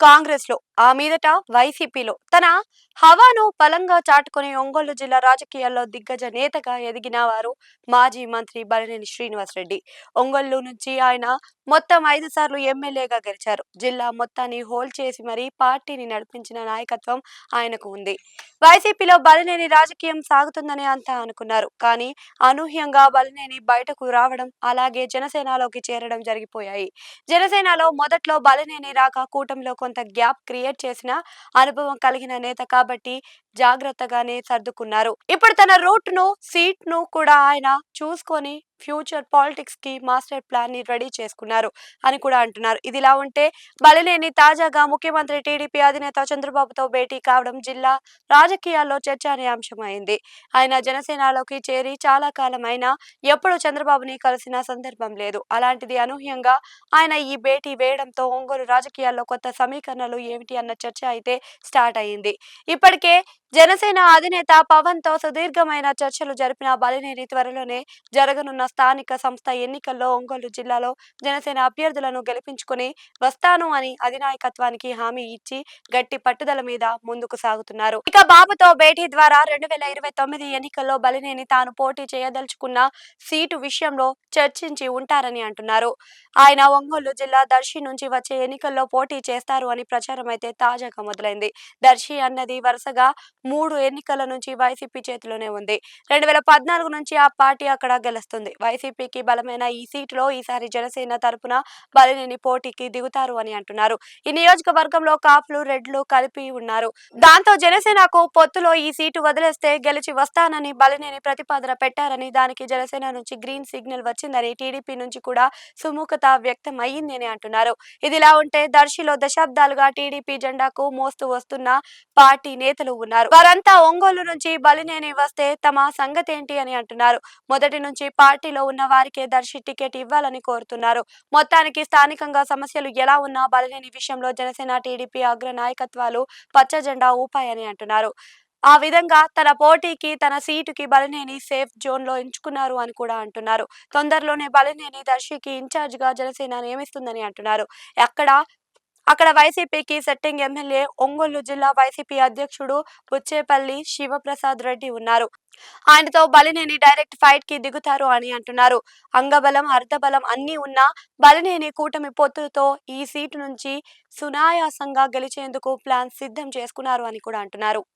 కాంగ్రెస్ లో ఆ మీదట వైసీపీలో తన హవాను బలంగా చాటుకుని ఒంగోలు జిల్లా రాజకీయాల్లో దిగ్గజ నేతగా ఎదిగిన వారు మాజీ మంత్రి బలినేని శ్రీనివాసరెడ్డి. ఒంగోలు నుంచి ఆయన మొత్తం 5 సార్లు ఎమ్మెల్యేగా గెలిచారు. జిల్లా మొత్తాన్ని హోల్డ్ చేసి మరీ పార్టీని నడిపించిన నాయకత్వం ఆయనకు ఉంది. వైసీపీలో బలినేని రాజకీయం సాగుతుందని అంతా అనుకున్నారు. కానీ అనూహ్యంగా బలినేని బయటకు రావడం, అలాగే జనసేనలోకి చేరడం జరిగిపోయాయి. జనసేనలో మొదట్లో బలినేని రాక కూటమిలో కొంత గ్యాప్ క్రియేట్ చేసిన అనుభవం కలిగిన నేత కాబట్టి జాగ్రత్తగానే సర్దుకున్నారు. ఇప్పుడు తన రూట్ ను సీట్ ను కూడా ఆయన చూసుకొని ఫ్యూచర్ పాలిటిక్స్ కి మాస్టర్ ప్లాన్ ని రెడీ చేసుకున్నారు అని కూడా అంటున్నారు. ఇదిలా ఉంటే బలినేని తాజాగా ముఖ్యమంత్రి టీడీపీ అధినేత చంద్రబాబుతో భేటీ కావడం జిల్లా రాజకీయాల్లో చర్చనీయాంశమైంది. ఆయన జనసేనలోకి చేరి చాలా కాలం అయినా ఎప్పుడు చంద్రబాబుని కలిసిన సందర్భం లేదు. అలాంటిది అనూహ్యంగా ఆయన ఈ భేటీ వేయడంతో ఒంగోలు రాజకీయాల్లో కొత్త సమీకరణలు ఏమిటి అన్న చర్చ అయితే స్టార్ట్ అయింది. ఇప్పటికే జనసేన అధినేత పవన్ తో సుదీర్ఘమైన చర్చలు జరిపిన బలినేని త్వరలోనే జరగనున్న స్థానిక సంస్థ ఎన్నికల్లో ఒంగోలు జిల్లాలో జనసేన అభ్యర్థులను గెలిపించుకుని వస్తాను అని అధినాయకత్వానికి హామీ ఇచ్చి గట్టి పట్టుదల మీద ముందుకు సాగుతున్నారు. ఇక బాబుతో భేటీ ద్వారా 2029 ఎన్నికల్లో బలినేని తాను పోటీ చేయదలుచుకున్న సీటు విషయంలో చర్చించి ఉంటారని అంటున్నారు. ఆయన ఒంగోలు జిల్లా దర్శి నుంచి వచ్చే ఎన్నికల్లో పోటీ చేస్తారు అని ప్రచారం అయితే తాజాగా మొదలైంది. దర్శి అన్నది వరుసగా 3 ఎన్నికల నుంచి వైసీపీ చేతిలోనే ఉంది. 2014 నుంచి ఆ పార్టీ అక్కడ గెలుస్తుంది. వైసీపీకి బలమైన ఈ సీటులో ఈసారి జనసేన తరపున బలినేని పోటీకి దిగుతారు అని అంటున్నారు. ఈ నియోజకవర్గంలో కాపులు రెడ్లు కలిపి ఉన్నారు. దాంతో జనసేనకు పొత్తులో ఈ సీటు వదిలేస్తే గెలిచి వస్తానని బలినేని ప్రతిపాదన పెట్టారని, దానికి జనసేన నుంచి గ్రీన్ సిగ్నల్ వచ్చిందని, టీడీపీ నుంచి కూడా సుముఖత వ్యక్తం అయ్యింది అని అంటున్నారు. ఇదిలా ఉంటే దర్శిలో దశాబ్దాలుగా టీడీపీ జెండాకు మోస్తూ వస్తున్న పార్టీ నేతలు ఉన్నారు. వారంతా ఒంగోలు నుంచి బలినేని వస్తే తమ సంగతేంటి అని అంటున్నారు. మొదటి నుంచి పార్టీలో ఉన్న వారికే దర్శి టికెట్ ఇవ్వాలని కోరుతున్నారు. మొత్తానికి స్థానికంగా సమస్యలు ఎలా ఉన్నా బలినేని విషయంలో జనసేన టీడీపీ అగ్ర నాయకత్వాలు పచ్చ జెండా ఊపాయని అంటున్నారు. ఆ విధంగా తన పోటీకి తన సీటుకి బలినేని సేఫ్ జోన్ లో ఎంచుకున్నారు అని కూడా అంటున్నారు. తొందరలోనే బలినేని దర్శికి ఇన్ఛార్జ్ గా జనసేన నియమిస్తుందని అంటున్నారు. అక్కడ అక్కడ వైసీపీకి సెట్టింగ్ ఎమ్మెల్యే ఒంగోలు జిల్లా వైసీపీ అధ్యక్షుడు బుచ్చేపల్లి శివప్రసాద్ రెడ్డి ఉన్నారు. ఆయనతో బలినేని డైరెక్ట్ ఫైట్ కి దిగుతారు అని అంటున్నారు. అంగబలం అర్ధబలం అన్ని ఉన్నా బలినేని కూటమి పొత్తులతో ఈ సీటు నుంచి సునాయాసంగా గెలిచేందుకు ప్లాన్ సిద్ధం చేసుకున్నారు అని కూడా అంటున్నారు.